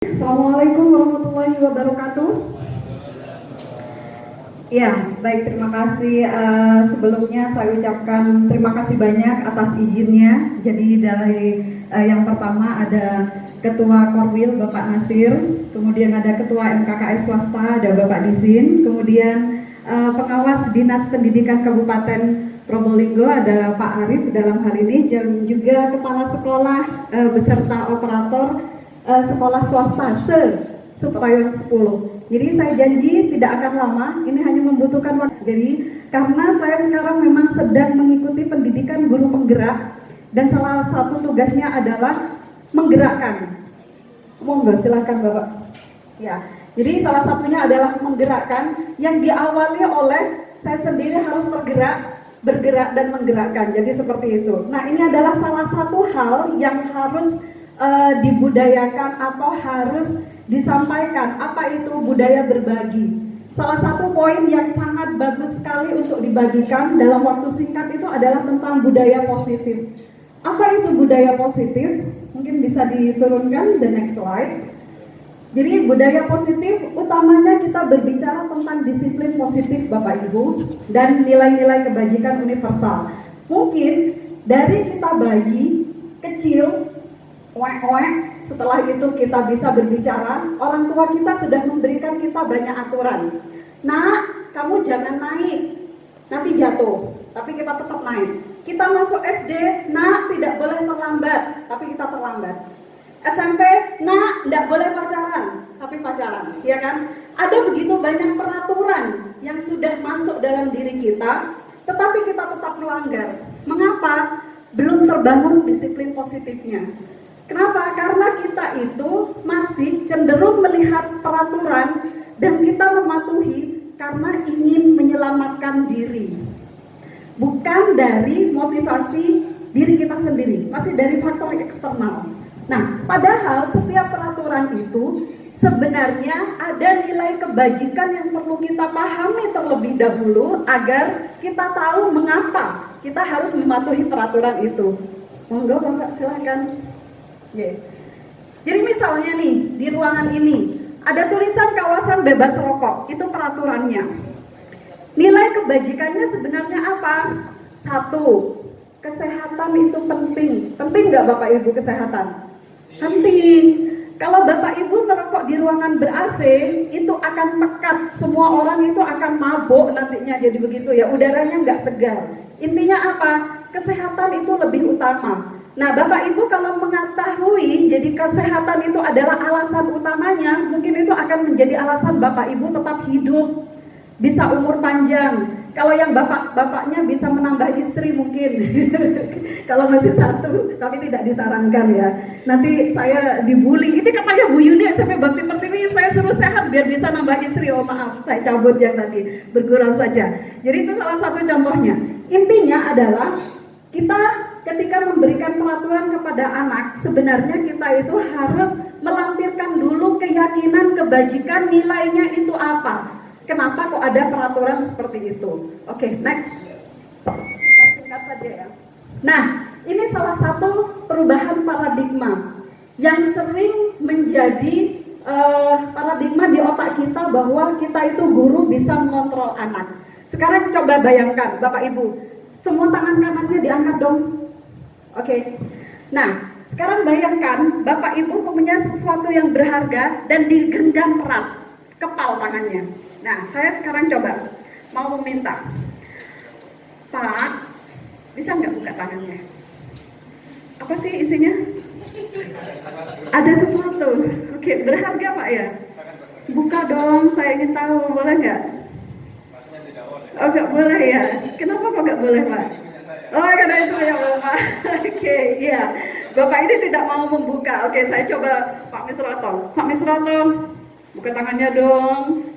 Assalamualaikum warahmatullahi wabarakatuh. Ya, baik, terima kasih. Sebelumnya saya ucapkan terima kasih banyak atas izinnya. Jadi dari yang pertama ada Ketua Korwil Bapak Nasir, kemudian ada Ketua MKKS swasta ada Bapak Dizin, kemudian Pengawas Dinas Pendidikan Kabupaten Probolinggo ada Pak Arif dalam hal ini, dan juga Kepala Sekolah beserta operator sekolah swasta Suprayon 10. Jadi saya janji tidak akan lama, ini hanya membutuhkan waktu. Jadi karena saya sekarang memang sedang mengikuti pendidikan guru penggerak dan salah satu tugasnya adalah menggerakkan. Monggo silakan Bapak. Ya. Jadi salah satunya adalah menggerakkan yang diawali oleh saya sendiri harus bergerak dan menggerakkan. Jadi seperti itu. Nah, ini adalah salah satu hal yang harus dibudayakan atau harus disampaikan. Apa itu budaya berbagi? Salah satu poin yang sangat bagus sekali untuk dibagikan dalam waktu singkat itu adalah tentang budaya positif. Apa itu budaya positif? Mungkin bisa diturunkan the next slide. Jadi budaya positif utamanya kita berbicara tentang disiplin positif Bapak Ibu dan nilai-nilai kebajikan universal. Mungkin dari kita bayi kecil, setelah itu kita bisa berbicara, orang tua kita sudah memberikan kita banyak aturan. Nak, kamu jangan naik, nanti jatuh, tapi kita tetap naik. Kita masuk SD, nak tidak boleh terlambat, tapi kita terlambat. SMP, nak tidak boleh pacaran, tapi pacaran, ya kan? Ada begitu banyak peraturan yang sudah masuk dalam diri kita, tetapi kita tetap melanggar. Mengapa? Belum terbangun disiplin positifnya. Kenapa? Karena kita itu masih cenderung melihat peraturan dan kita mematuhi karena ingin menyelamatkan diri. Bukan dari motivasi diri kita sendiri, masih dari faktor eksternal. Nah, padahal setiap peraturan itu sebenarnya ada nilai kebajikan yang perlu kita pahami terlebih dahulu agar kita tahu mengapa kita harus mematuhi peraturan itu. Monggo Bapak silakan. Yeah. Jadi misalnya nih di ruangan ini ada tulisan kawasan bebas rokok, itu peraturannya. Nilai kebajikannya sebenarnya apa? 1. Kesehatan itu penting. Penting nggak Bapak Ibu kesehatan? Penting. Kalau Bapak Ibu merokok di ruangan ber-AC itu akan pekat, semua orang itu akan mabuk nantinya, jadi begitu ya, udaranya nggak segar. Intinya apa? Kesehatan itu lebih utama. Nah, Bapak Ibu kalau mengetahui jadi kesehatan itu adalah alasan utamanya, mungkin itu akan menjadi alasan Bapak Ibu tetap hidup, bisa umur panjang. Kalau yang bapaknya bisa menambah istri mungkin, kalau masih satu, tapi tidak disarankan ya. Nanti saya dibully, ini katanya Bu Yuni sampai Bakti Pertiwi, saya suruh sehat biar bisa nambah istri. Oh maaf, saya cabut yang tadi, bergurau saja. Jadi itu salah satu contohnya. Intinya adalah kita ketika memberikan peraturan kepada anak, sebenarnya kita itu harus melampirkan dulu keyakinan kebajikan nilainya itu apa. Kenapa kok ada peraturan seperti itu? Oke, next. Singkat-singkat saja ya. Nah, ini salah satu perubahan paradigma yang sering menjadi paradigma di otak kita bahwa kita itu guru bisa mengontrol anak. Sekarang coba bayangkan, Bapak Ibu, semua tangan kanannya diangkat dong. Oke. Nah, sekarang bayangkan Bapak Ibu punya sesuatu yang berharga dan digenggam erat, kepal tangannya. Nah, saya sekarang coba mau meminta, Pak, bisa nggak buka tangannya? Apa sih isinya? Ada sesuatu. Oke, berharga Pak ya? Buka dong, saya ingin tahu, boleh nggak? Oh, nggak boleh ya? Kenapa kok nggak boleh Pak? Oh, karena itu ya Bapak. Oke, iya. Bapak ini tidak mau membuka. Oke, saya coba Pak Misroto. Pak Misroto, buka tangannya dong.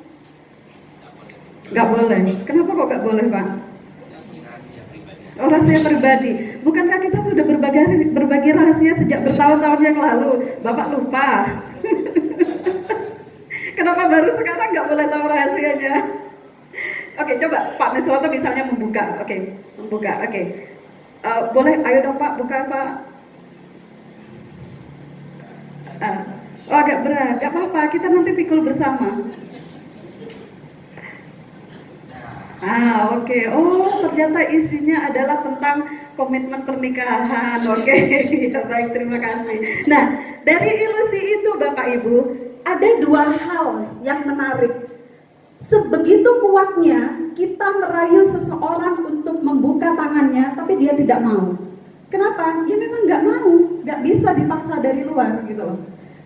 Nggak boleh. Kenapa kok nggak boleh Pak? Oh, rahasia pribadi. Bukankah kita sudah berbagi rahasia sejak bertahun-tahun yang lalu? Bapak lupa. Kenapa baru sekarang nggak boleh tahu rahasianya? Oke, coba Pak Misroto misalnya membuka. Oke, membuka. Oke. Boleh, ayo dong Pak, buka Pak. Oh, agak berat, gak apa-apa, kita nanti pikul bersama. Oke. Oh, ternyata isinya adalah tentang komitmen pernikahan. Oke. Ya, baik, terima kasih. Nah, dari ilusi itu Bapak Ibu, ada dua hal yang menarik. Sebegitu kuatnya kita merayu seseorang untuk membuka tangannya, tapi dia tidak mau. Kenapa? Dia memang nggak mau, nggak bisa dipaksa dari luar gitu loh.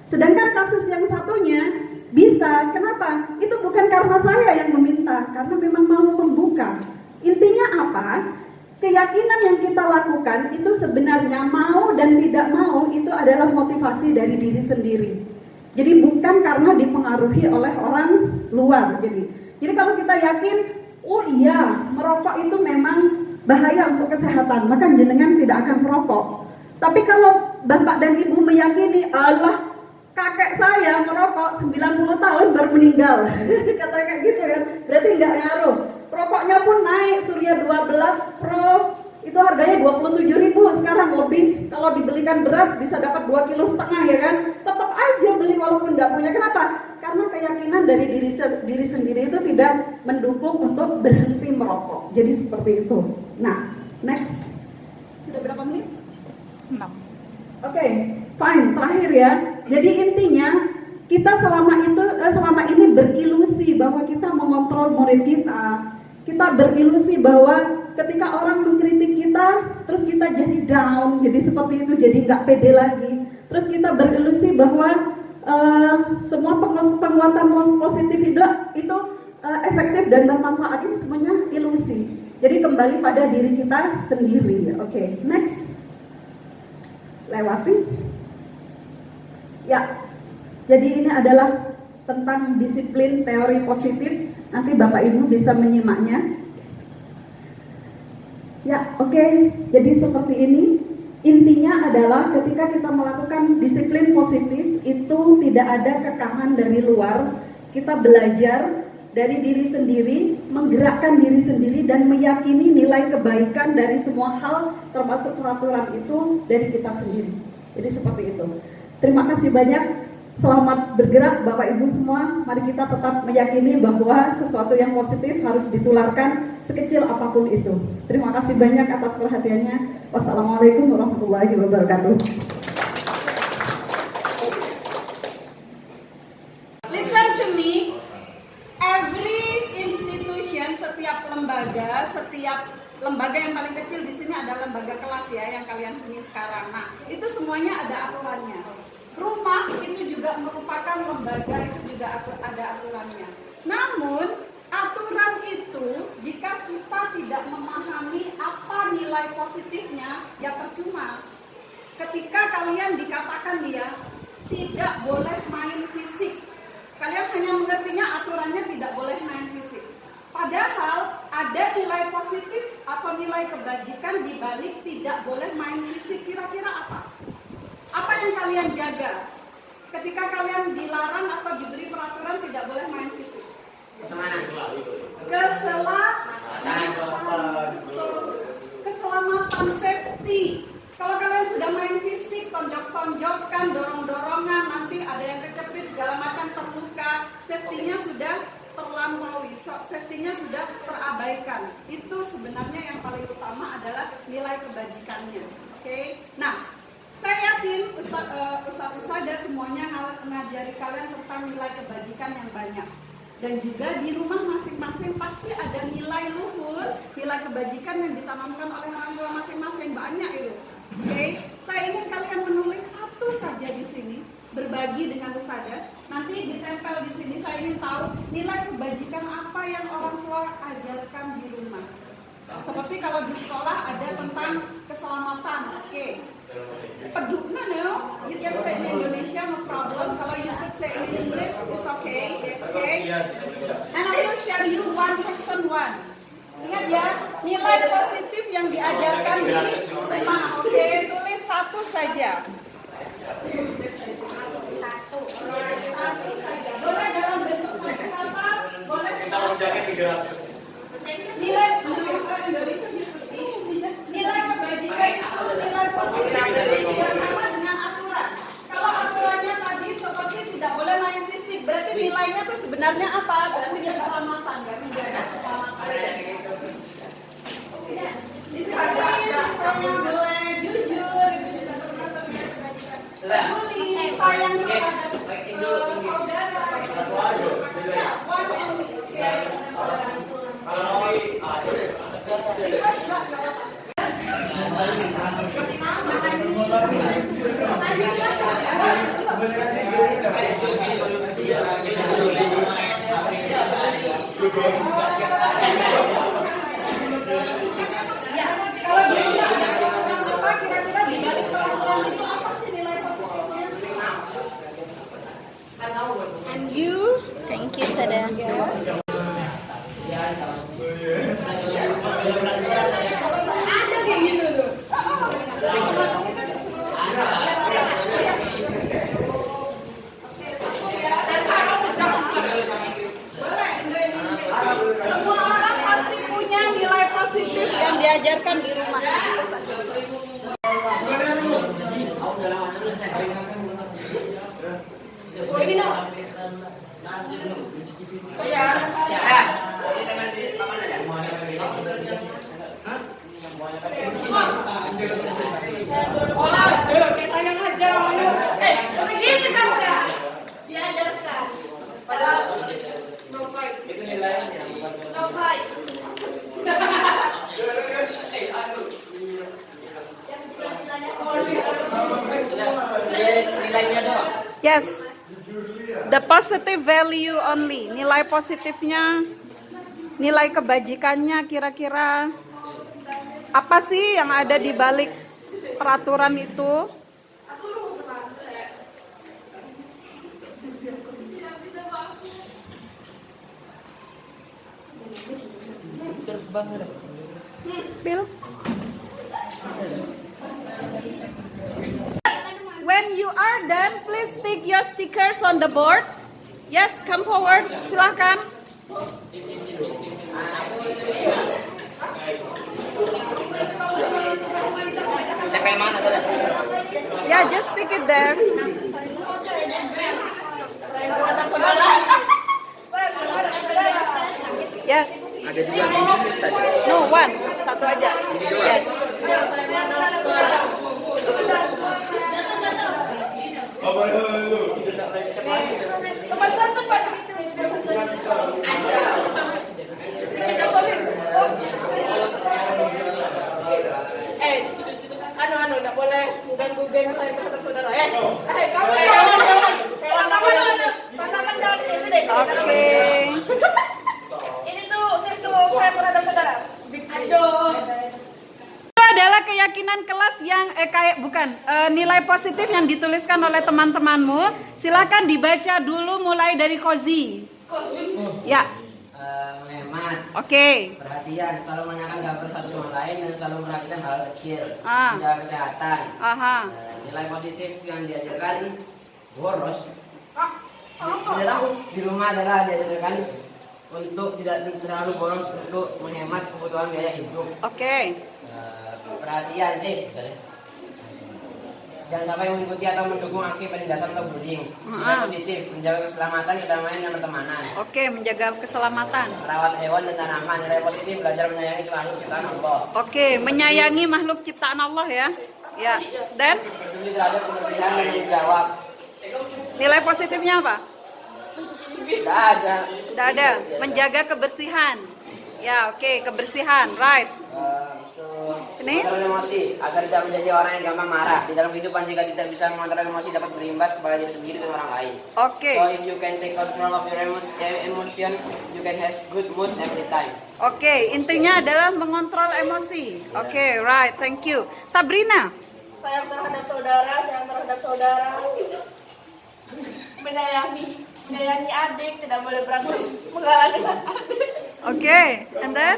Sedangkan kasus yang satunya bisa, kenapa? Itu bukan karena saya yang meminta, karena memang mau membuka. Intinya apa? Keyakinan yang kita lakukan itu sebenarnya mau dan tidak mau itu adalah motivasi dari diri sendiri. Jadi bukan karena dipengaruhi oleh orang luar. Jadi kalau kita yakin, oh iya, merokok itu memang bahaya untuk kesehatan, maka jenengan tidak akan merokok. Tapi kalau Bapak dan Ibu meyakini, Allah, kakek saya merokok 90 tahun baru meninggal. Katanya kayak gitu kan, berarti nggak ngaruh. Rokoknya pun naik, Surya 12 Pro, itu harganya 27.000 sekarang lebih. Kalau dibelikan beras bisa dapat 2,5 kg ya kan. Tetap aja beli walaupun nggak punya. Kenapa? Karena keyakinan dari diri sendiri itu tidak mendukung untuk berhenti merokok. Jadi seperti itu. Nah, next. Sudah berapa menit? 6. Oke, fine. Terakhir ya. Jadi intinya kita selama ini berilusi bahwa kita mengontrol murid kita. Kita berilusi bahwa ketika orang mengkritik kita, terus kita jadi down, jadi seperti itu, jadi nggak pede lagi. Terus kita berilusi bahwa semua penguatan positif itu efektif dan bermanfaat, itu semuanya ilusi. Jadi kembali pada diri kita sendiri. Oke, next. Lewati. Ya, jadi ini adalah tentang disiplin teori positif. Nanti Bapak Ibu bisa menyimaknya. Ya, oke. Jadi seperti ini. Intinya adalah ketika kita melakukan disiplin positif itu tidak ada kekaman dari luar. Kita belajar dari diri sendiri, menggerakkan diri sendiri dan meyakini nilai kebaikan dari semua hal termasuk peraturan itu dari kita sendiri. Jadi seperti itu. Terima kasih banyak. Selamat bergerak Bapak Ibu semua. Mari kita tetap meyakini bahwa sesuatu yang positif harus ditularkan sekecil apapun itu. Terima kasih banyak atas perhatiannya. Wassalamualaikum warahmatullahi wabarakatuh. Listen to me. Every institution, setiap lembaga yang paling kecil di sini adalah lembaga kelas ya yang kalian punya sekarang. Nah, itu semuanya ada aturannya. Rumah itu juga merupakan lembaga, itu juga ada aturannya. Namun aturan itu jika kita tidak memahami apa nilai positifnya, ya percuma. Ketika kalian dikatakan dia tidak boleh main fisik, kalian hanya mengertinya aturannya tidak boleh main fisik. Padahal ada nilai positif atau nilai kebajikan di balik tidak boleh main fisik. Kira-kira apa? Apa yang kalian jaga ketika kalian dilarang atau diberi peraturan tidak boleh main fisik? Keselamatan, safety. Kalau kalian sudah main fisik, tonjok-tonjokan, dorong-dorongan, nanti ada yang kecepit segala macam terluka, safety-nya sudah terlampaui, safety-nya sudah terabaikan. Itu sebenarnya yang paling utama adalah nilai kebajikannya. Oke? Nah, saya yakin Ustaz-Ustazah semuanya mengajari kalian tentang nilai kebajikan yang banyak. Dan juga di rumah masing-masing pasti ada nilai luhur, nilai kebajikan yang ditanamkan oleh orang tua masing-masing. Banyak itu. Oke? Saya ingin kalian menulis satu saja di sini, berbagi dengan Ustazah. Nanti ditempel di sini, saya ingin tahu nilai kebajikan apa yang orang tua ajarkan di rumah. Seperti kalau di sekolah ada tentang keselamatan. Oke. No, you can say in Indonesia, no problem. Kalau you could say in English, it's okay. Okay. And I will share you one person one. Ingat ya, nilai positif yang diajarkan di rumah. Oke, tulis satu saja. Satu saja. Boleh dalam bentuk satu kata, boleh. Kita mau jaga 300. Nilai Indonesia. Nilai kebajikan itu nilai positif yang sama dengan aturan. Kalau aturannya tadi seperti nilainya tuh sebenarnya apa? Berarti keselamatan, ya, menjaga keselamatan. Di sini ada misalnya boleh jujur, itu juga termasuk kebajikan. Peduli, sayang terhadap saudara. Ya, one only. Oke. Ikhlas nggak apa-apa. And you? Thank you, Sada. Ada kayak gitu tuh. Semua orang pasti punya nilai positif yang diajarkan di rumah. Oh, ini dong. Oh ya. Kayak sayang aja. Begitu kamu dah. Diajarkan. Padahal no fight. No fight. Yes. The positive value only. Nilai positifnya, nilai kebajikannya kira-kira apa sih yang ada di balik peraturan itu? Bill? When you are done, please stick your stickers on the board. Yes, come forward. Silahkan. Yeah, just stick it there. Yes. Ada dua gigi tadi. No, one. Satu aja. Yes. Nggak boleh ganggu geng saya terhadap saudara. Kamu jangan di sini. Oke. Ini tuh saya terhadap saudara. Aduh. Itu adalah keyakinan kelas yang nilai positif yang dituliskan oleh teman-temanmu. Silakan dibaca dulu mulai dari Kozi. Ya. Menghemat, Oke. perhatian, selalu menanyakan kabar satu sama lain dan selalu memperhatikan hal kecil, Ah. menjaga kesehatan. Aha. Nilai positif yang diajarkan boros. Tidak tahu di rumah adalah diajarkan untuk tidak terlalu boros untuk menghemat kebutuhan biaya hidup. Oke. Perhatian, jangan sampai mengikuti atau mendukung aksi penindasan atau bullying. Nilai positif, menjaga keselamatan, kedamaian dan pertemanan. Oke, menjaga keselamatan. Merawat hewan dan tanaman. Nilai positif, belajar menyayangi makhluk ciptaan Allah. Oke, menyayangi makhluk ciptaan Allah ya. Ya. Dan Peduli terhadap kebersihan dan menjawab. nilai positifnya apa? Tidak ada. Tidak ada. Menjaga kebersihan. Ya, oke, kebersihan. Right. Ini? Kontrol emosi agar tidak menjadi orang yang gampang marah. Di dalam kehidupan jika tidak bisa mengontrol emosi dapat berimbas kepada diri sendiri dan orang lain. Oke. So if you can take control of your emotion, you can have good mood every time. Oke, intinya adalah mengontrol emosi. Oke, right. Thank you. Sabrina. Sayang terhadap saudara, menyayangi adik, tidak boleh berantem mengalah dengan adik. Oke, and then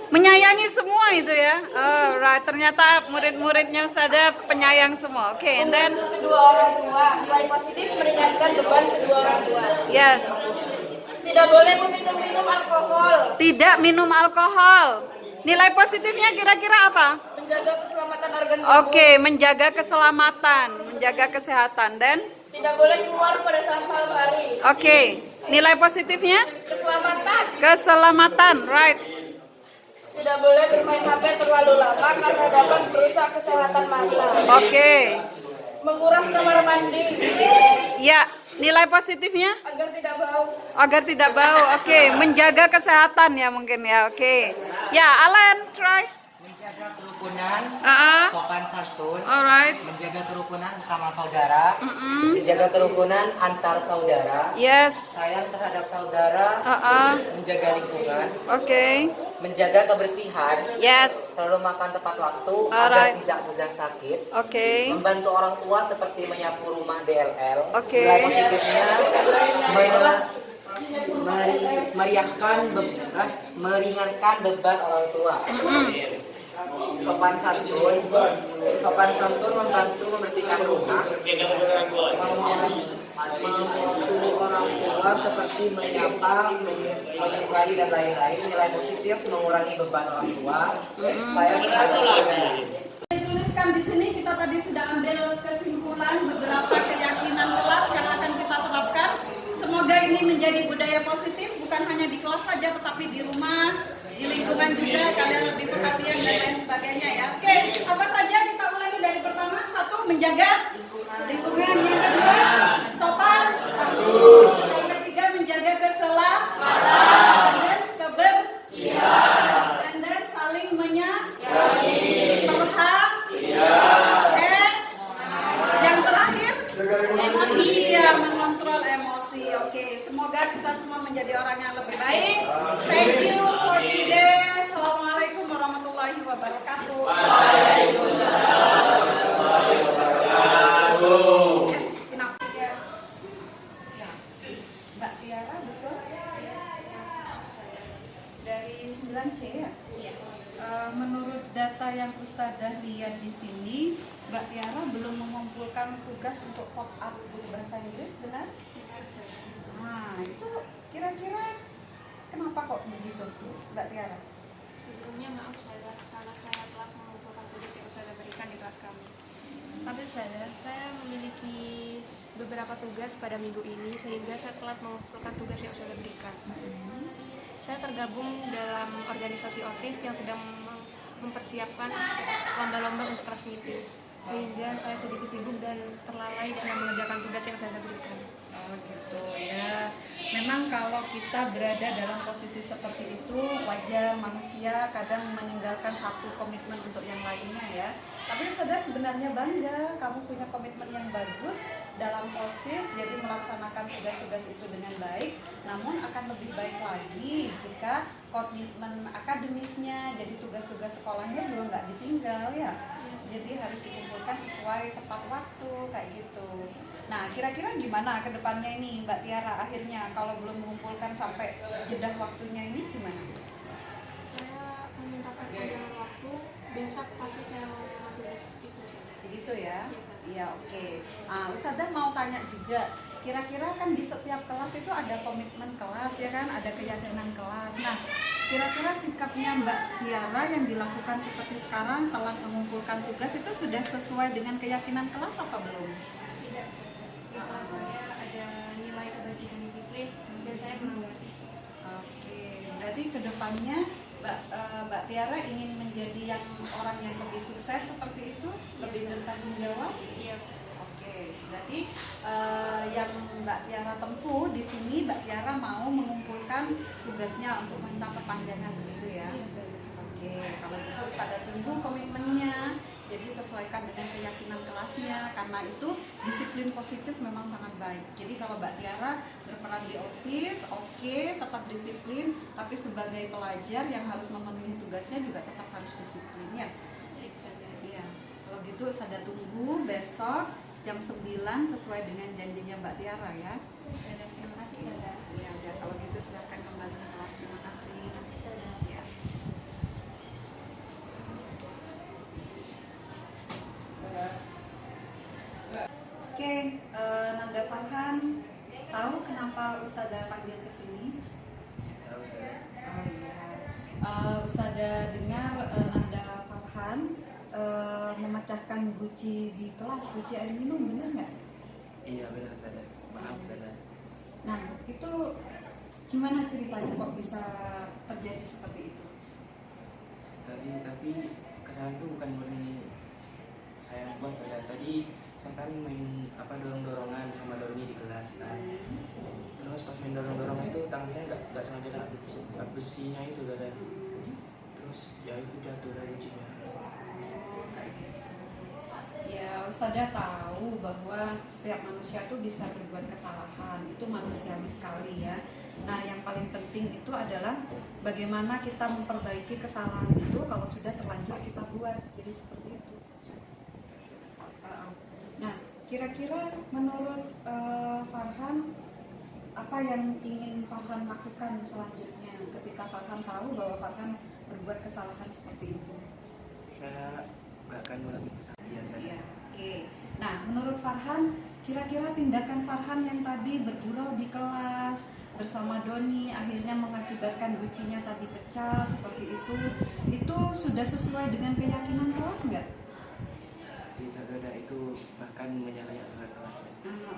menyayangi semua itu ya. Oh, right. Ternyata murid-muridnya saja penyayang semua. Oke, and then Kedua orang tua, nilai positif meringankan beban kedua orang tua. yes. Tidak boleh minum alkohol, Tidak minum alkohol. Nilai positifnya kira-kira apa? menjaga keselamatan organ tubuh. Oke, menjaga keselamatan, menjaga kesehatan dan Tidak boleh keluar pada saat malam hari. Oke, nilai positifnya? Keselamatan. Keselamatan, right. Tidak boleh bermain HP terlalu lama karena dapat merusak kesehatan mata. Oke. Menguras kamar mandi Ya, nilai positifnya? agar tidak bau. Agar tidak bau. Oke, menjaga kesehatan ya mungkin ya. Oke. Ya, Alan, try. Menjaga kerukunan, Ah, sopan santun, alright. menjaga kerukunan sesama saudara, menjaga kerukunan antar saudara, Yes. sayang terhadap saudara, menjaga lingkungan, Oke. menjaga kebersihan, Yes. selalu makan tepat waktu Alright. agar tidak mudah sakit, Oke. membantu orang tua seperti menyapu rumah DLL. Oke. Nilai positifnya meringankan beban orang tua. Sopan santun membantu membersihkan rumah, membantu orang tua seperti menyapa, menyukai dan lain-lain. Nilai positif mengurangi beban orang tua. Saya terhadap saudara. Dituliskan di sini kita tadi sudah ambil kesimpulan beberapa keyakinan kelas yang akan kita terapkan. Semoga ini menjadi budaya positif bukan hanya di kelas saja tetapi di rumah, di lingkungan juga kalian lebih perhatian dan lain sebagainya ya. Oke, apa saja kita ulangi dari pertama? Satu, menjaga lingkungan. Yang kedua, sopan. Yang ketiga, menjaga keselamatan dan kebersihan. Dan saling menyayangi. Yang terakhir, emosi, ya, mengontrol emosi. Oke, semoga kita semua menjadi orang yang lebih baik. Thank you for today. Assalamualaikum warahmatullahi wabarakatuh. Yes, kenapa? Ya. Mbak Tiara, betul? Dari 9C ya? Menurut data yang Ustadzah lihat di sini, Mbak Tiara belum mengumpulkan tugas untuk pop up guru bahasa Inggris, benar? Nah, itu kira-kira kenapa kok begitu tuh, Mbak Tiara? Sebelumnya maaf saya karena saya telah mengumpulkan tugas yang sudah berikan di kelas kami. Tapi saya memiliki beberapa tugas pada minggu ini sehingga saya telah mengumpulkan tugas yang sudah berikan. Saya tergabung dalam organisasi OSIS yang sedang mempersiapkan lomba-lomba untuk kelas meeting, sehingga saya sedikit sibuk dan terlalai dalam mengerjakan tugas yang saya berikan. Oh gitu ya. Memang kalau kita berada dalam posisi seperti itu wajar, manusia kadang meninggalkan satu komitmen untuk yang lainnya ya. Tapi saudara sebenarnya bangga kamu punya komitmen yang bagus dalam OSIS, jadi melaksanakan tugas-tugas itu dengan baik. Namun akan lebih baik lagi jika komitmen akademisnya, jadi tugas-tugas sekolahnya juga nggak ditinggal ya. Jadi harus dikumpulkan sesuai tepat waktu kayak gitu. Nah, kira-kira gimana ke depannya ini Mbak Tiara akhirnya kalau belum mengumpulkan sampai jeda waktunya ini gimana? Saya meminta perpanjangan waktu, besok pasti saya mengumpulkan tugas itu. Begitu ya? Iya, oke. Nah, Ustadzah mau tanya juga, kira-kira kan di setiap kelas itu ada komitmen kelas ya kan, ada keyakinan kelas. Nah, kira-kira sikapnya Mbak Tiara yang dilakukan seperti sekarang telah mengumpulkan tugas itu sudah sesuai dengan keyakinan kelas apa belum? Tidak, di kelas saya ada nilai kebajikan disiplin dan saya melanggarnya. Oke, berarti kedepannya Mbak Tiara ingin menjadi yang orang yang lebih sukses seperti itu, lebih bertanggung jawab. Iya. Oke, berarti yang Mbak Tiara tempuh di sini Mbak Tiara mau mengumpulkan tugasnya untuk minta perpanjangan begitu ya. Oke, kalau gitu pada tunggu komitmennya. Jadi sesuaikan dengan keyakinan kelasnya, karena itu disiplin positif memang sangat baik. Jadi kalau Mbak Tiara berperan di OSIS, oke, tetap disiplin, tapi sebagai pelajar yang harus memenuhi tugasnya juga tetap harus disiplin ya. Iya. Kalau gitu saya tunggu besok jam 9 sesuai dengan janjinya Mbak Tiara ya. Terima kasih, saudara. Iya, udah kalau gitu silakan kembali ke kelas. Terima kasih. Ya. Oke, Nanda Farhan, tahu kenapa Ustadzah panggil ke sini? Oh iya. Ustadzah dengar Nanda Farhan memecahkan guci di kelas, guci air minum, benar nggak? Iya benar saudara. Maaf saudara. Nah, itu gimana ceritanya kok bisa terjadi seperti itu? Tapi kesalahan itu bukan murni saya yang buat. Tadi saya kan main dorong-dorongan sama Doni di kelas kan. Terus pas main dorong-dorongan itu tangan saya nggak sengaja kena besinya itu ada. Terus ya itu jatuh dari ujinya. Ya, Ustazah tahu bahwa setiap manusia itu bisa berbuat kesalahan, itu manusiawi sekali ya. Nah, yang paling penting itu adalah bagaimana kita memperbaiki kesalahan itu kalau sudah terlanjur kita buat. Jadi seperti itu. Nah, kira-kira menurut Farhan, apa yang ingin Farhan lakukan selanjutnya ketika Farhan tahu bahwa Farhan berbuat kesalahan seperti itu? Saya nggak akan ulangi kesalahan. Iya, oke. Nah, menurut Farhan, kira-kira tindakan Farhan yang tadi bergurau di kelas bersama Doni akhirnya mengakibatkan gucinya tadi pecah seperti itu sudah sesuai dengan keyakinan kelas nggak? Tidak ada, itu bahkan menyalahi aturan kelas.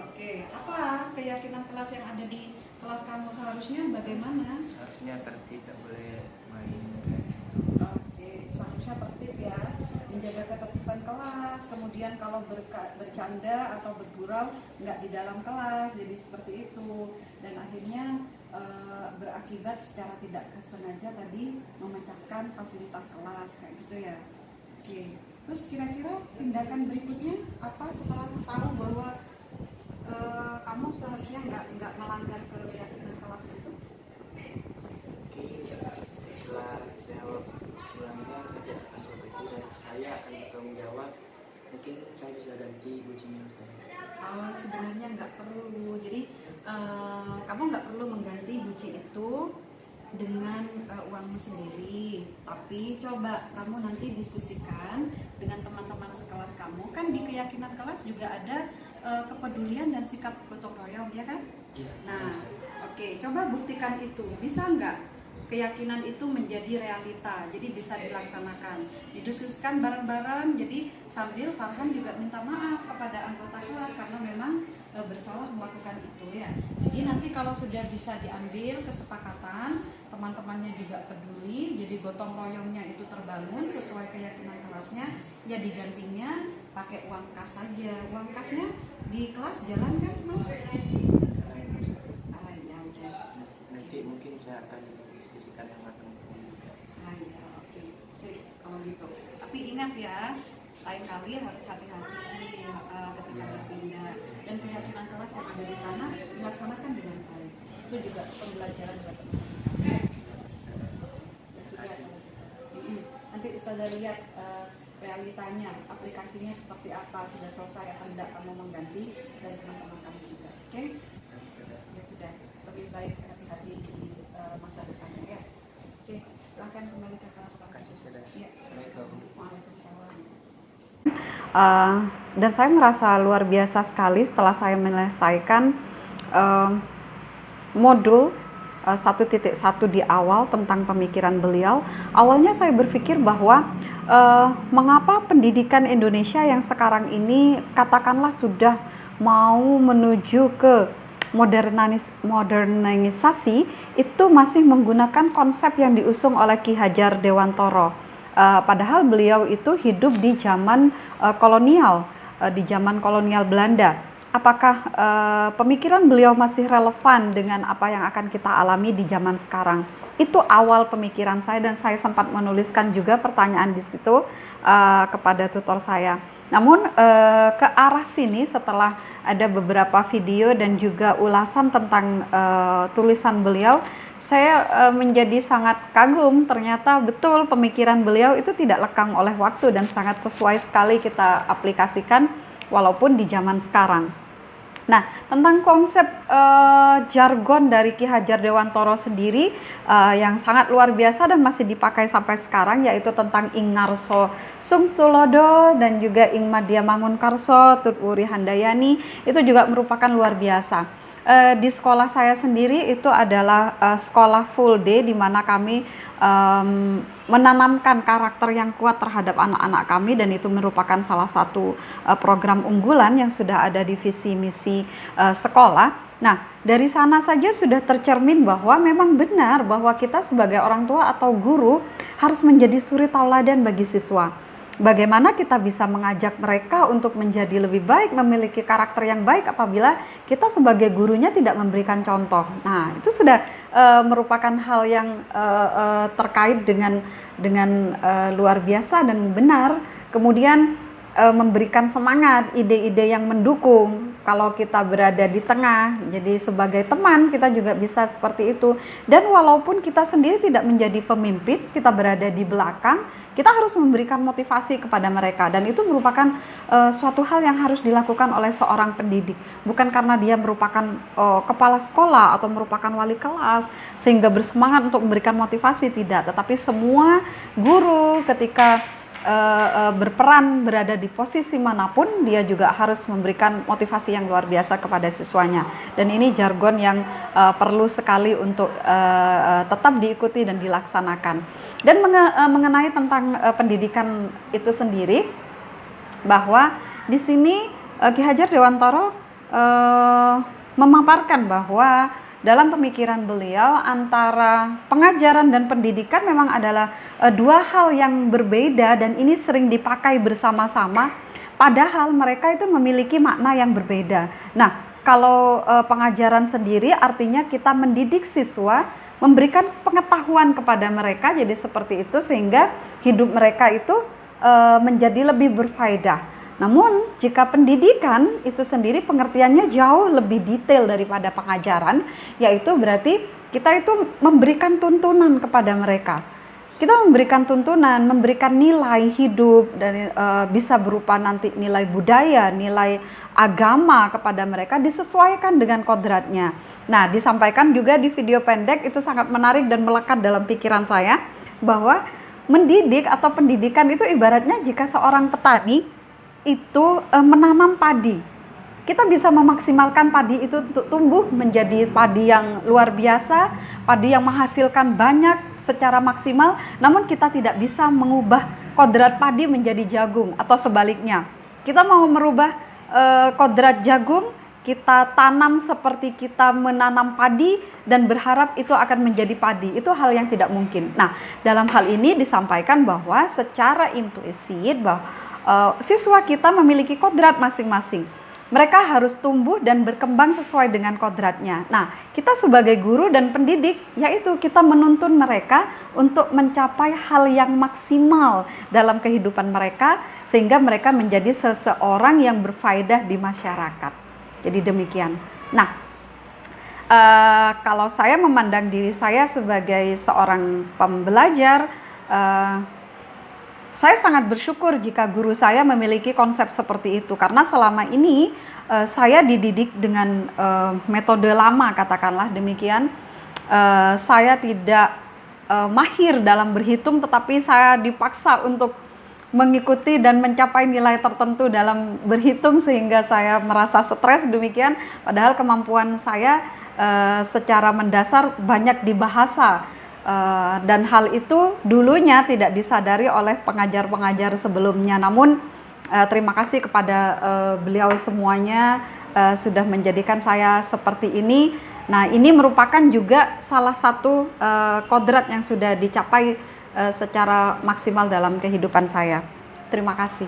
Oke. Apa keyakinan kelas yang ada di kelas kamu seharusnya bagaimana? Seharusnya tertib, tidak boleh main kayak gitu. Oke, seharusnya tertib ya, menjaga ketertiban kelas. Kemudian kalau bercanda atau bergurau nggak di dalam kelas, jadi seperti itu. Dan akhirnya berakibat secara tidak sengaja tadi memecahkan fasilitas kelas kayak gitu ya. Oke. Terus kira-kira tindakan berikutnya apa setelah tahu bahwa kamu seharusnya nggak melanggar keyakinan kelas itu? Oke, setelah saya melanggar, saya tidak akan berbeda dan saya akan bertanggung jawab. Mungkin saya bisa ganti gucinya saya. Sebenarnya nggak perlu. Jadi kamu nggak perlu mengganti guci itu dengan uangmu sendiri. Tapi coba kamu nanti diskusikan dengan teman-teman sekelas kamu. Kan di keyakinan kelas juga ada kepedulian dan sikap gotong royong, ya kan? Iya. Nah, oke, coba buktikan itu. Bisa nggak keyakinan itu menjadi realita, jadi bisa dilaksanakan, didiskusikan bareng-bareng. Jadi sambil Farhan juga minta maaf kepada anggota kelas karena memang bersalah melakukan itu ya. Jadi nanti kalau sudah bisa diambil kesepakatan, teman-temannya juga peduli, jadi gotong royongnya itu terbangun sesuai keyakinan kelasnya, ya digantinya pakai uang kas saja. Uang kasnya di kelas jalan kan, Mas? Ya udah. Nanti mungkin saya akan diskusikan sama teman-teman. Ya, oke, sip kalau gitu. Tapi ingat ya, lain kali harus hati-hati ketika bertindak, dan keyakinan kelas yang ada di sana dilaksanakan dengan baik. Itu juga pembelajaran buat teman-teman. Ya sudah. Nanti Ustazah lihat realitanya, aplikasinya seperti apa, sudah selesai atau tidak kamu mengganti, dan teman-teman kamu juga. Oke? Ya sudah, lebih baik hati-hati di masa depannya ya. Oke, silakan kembali ke kelas kamu. Ya. Waalaikumsalam. Dan saya merasa luar biasa sekali setelah saya menyelesaikan modul 1.1 di awal tentang pemikiran beliau. Awalnya saya berpikir bahwa mengapa pendidikan Indonesia yang sekarang ini katakanlah sudah mau menuju ke modernisasi itu masih menggunakan konsep yang diusung oleh Ki Hajar Dewantoro. Padahal beliau itu hidup di zaman kolonial, di zaman kolonial Belanda. Apakah pemikiran beliau masih relevan dengan apa yang akan kita alami di zaman sekarang? Itu awal pemikiran saya, dan saya sempat menuliskan juga pertanyaan di situ kepada tutor saya. Namun ke arah sini setelah ada beberapa video dan juga ulasan tentang tulisan beliau, saya menjadi sangat kagum. Ternyata betul pemikiran beliau itu tidak lekang oleh waktu dan sangat sesuai sekali kita aplikasikan walaupun di zaman sekarang. Nah, tentang konsep jargon dari Ki Hajar Dewantoro sendiri yang sangat luar biasa dan masih dipakai sampai sekarang, yaitu tentang ing ngarso sung tulodo dan juga ing madya mangun karso tut wuri handayani, itu juga merupakan luar biasa. Di sekolah saya sendiri itu adalah sekolah full day, di mana kami menanamkan karakter yang kuat terhadap anak-anak kami, dan itu merupakan salah satu program unggulan yang sudah ada di visi misi sekolah. Nah, dari sana saja sudah tercermin bahwa memang benar bahwa kita sebagai orang tua atau guru harus menjadi suri tauladan bagi siswa. Bagaimana kita bisa mengajak mereka untuk menjadi lebih baik, memiliki karakter yang baik apabila kita sebagai gurunya tidak memberikan contoh. Nah, itu sudah merupakan hal yang terkait dengan luar biasa dan benar. Kemudian memberikan semangat, ide-ide yang mendukung. Kalau kita berada di tengah, jadi sebagai teman kita juga bisa seperti itu. Dan walaupun kita sendiri tidak menjadi pemimpin, kita berada di belakang, kita harus memberikan motivasi kepada mereka, dan itu merupakan suatu hal yang harus dilakukan oleh seorang pendidik, bukan karena dia merupakan kepala sekolah atau merupakan wali kelas sehingga bersemangat untuk memberikan motivasi, tidak, tetapi semua guru ketika berperan berada di posisi manapun, dia juga harus memberikan motivasi yang luar biasa kepada siswanya. Dan ini jargon yang perlu sekali untuk tetap diikuti dan dilaksanakan. Dan mengenai tentang pendidikan itu sendiri, bahwa di sini Ki Hajar Dewantara memaparkan bahwa dalam pemikiran beliau antara pengajaran dan pendidikan memang adalah dua hal yang berbeda, dan ini sering dipakai bersama-sama padahal mereka itu memiliki makna yang berbeda. Nah, kalau pengajaran sendiri artinya kita mendidik siswa, memberikan pengetahuan kepada mereka, jadi seperti itu sehingga hidup mereka itu menjadi lebih berfaedah. Namun jika pendidikan itu sendiri pengertiannya jauh lebih detail daripada pengajaran, yaitu berarti kita itu memberikan tuntunan kepada mereka. Kita memberikan tuntunan, memberikan nilai hidup, dan bisa berupa nanti nilai budaya, nilai agama kepada mereka disesuaikan dengan kodratnya. Nah, disampaikan juga di video pendek, itu sangat menarik dan melekat dalam pikiran saya, bahwa mendidik atau pendidikan itu ibaratnya jika seorang petani itu menanam padi. Kita bisa memaksimalkan padi itu untuk tumbuh menjadi padi yang luar biasa, padi yang menghasilkan banyak secara maksimal, namun kita tidak bisa mengubah kodrat padi menjadi jagung, atau sebaliknya. Kita mau merubah kodrat jagung, kita tanam seperti kita menanam padi dan berharap itu akan menjadi padi. Itu hal yang tidak mungkin. Nah, dalam hal ini disampaikan bahwa secara implisit bahwa siswa kita memiliki kodrat masing-masing. Mereka harus tumbuh dan berkembang sesuai dengan kodratnya. Nah, kita sebagai guru dan pendidik, yaitu kita menuntun mereka untuk mencapai hal yang maksimal dalam kehidupan mereka, sehingga mereka menjadi seseorang yang berfaedah di masyarakat. Jadi demikian. Nah, kalau saya memandang diri saya sebagai seorang pembelajar, saya sangat bersyukur jika guru saya memiliki konsep seperti itu, karena selama ini saya dididik dengan metode lama, katakanlah demikian. Saya tidak mahir dalam berhitung, tetapi saya dipaksa untuk mengikuti dan mencapai nilai tertentu dalam berhitung sehingga saya merasa stres demikian, padahal kemampuan saya secara mendasar banyak di bahasa. Dan hal itu dulunya tidak disadari oleh pengajar-pengajar sebelumnya. Namun terima kasih kepada beliau semuanya sudah menjadikan saya seperti ini. Nah, ini merupakan juga salah satu kodrat yang sudah dicapai secara maksimal dalam kehidupan saya. Terima kasih.